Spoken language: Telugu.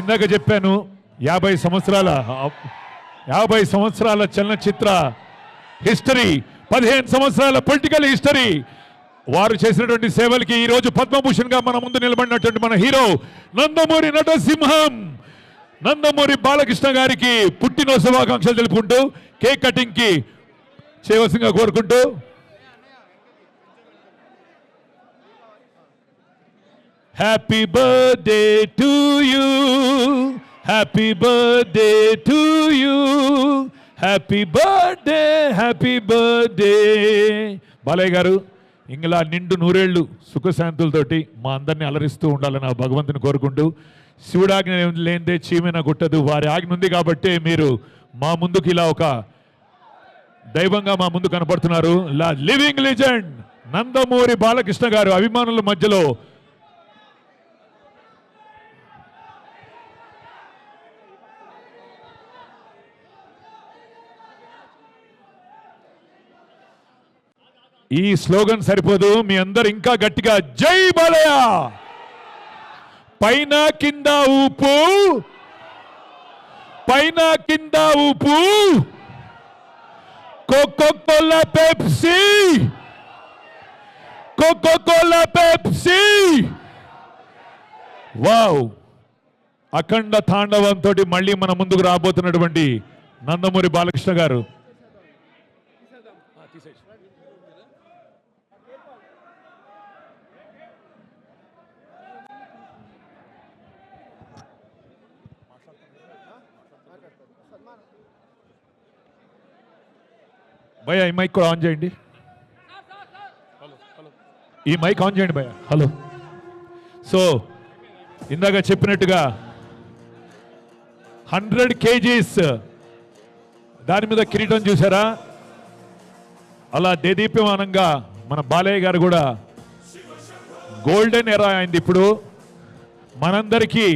ఇందాక చెప్పాను 50 సంవత్సరాల చలనచిత్ర హిస్టరీ, 15 సంవత్సరాల పొలిటికల్ హిస్టరీ. వారు చేసినటువంటి సేవలకి ఈరోజు పద్మభూషణ్ గా మన ముందు నిలబడినటువంటి మన హీరో నందమూరి నటసింహం నందమూరి బాలకృష్ణ గారికి పుట్టినరోజు శుభాకాంక్షలు తెలుపుకుంటూ కేక్ కటింగ్ కి చేయవలసిందిగా కోరుకుంటూ, happy birthday to you, happy birthday to you, happy birthday, happy birthday. Balayya గారు ఇంకలా నిండు నూరేళ్లు సుఖశాంతులతోటి మా అందరినీ అలరిస్తూ ఉండాలని ఆ భగవంతుని కోరుకుంటూ, శివుడాజ్ఞ లేనిదే చీమైన గుట్టదు, వారి ఆజ్ఞ ఉంది కాబట్టి మీరు మా ముందుకు ఇలా ఒక దైవంగా మా ముందు కనపడుతున్నారు. లివింగ్ లెజెండ్ నందమూరి బాలకృష్ణ గారు అభిమానుల మధ్యలో ఈ స్లోగన్ సరిపోదు, మీ అందరు ఇంకా గట్టిగా జై బాలయ్య, పైన కింద ఊపు, పైన కింద ఊపు, Coca Cola Pepsi, Coca Cola Pepsi. Wow, Akhanda తాండవంతో మళ్ళీ మన ముందుకు రాబోతున్నటువంటి నందమూరి బాలకృష్ణ గారు. భయ్య ఈ మైక్ కూడా ఆన్ చేయండి, ఈ మైక్ ఆన్ చేయండి భయ్య. హలో. సో ఇందాక చెప్పినట్టుగా 100 kgs దాని మీద కిరీటం చూసారా, అలా దేదీప్యమానంగా మన బాలయ్య గారు కూడా గోల్డెన్ ఎరా అయింది. ఇప్పుడు మనందరికీ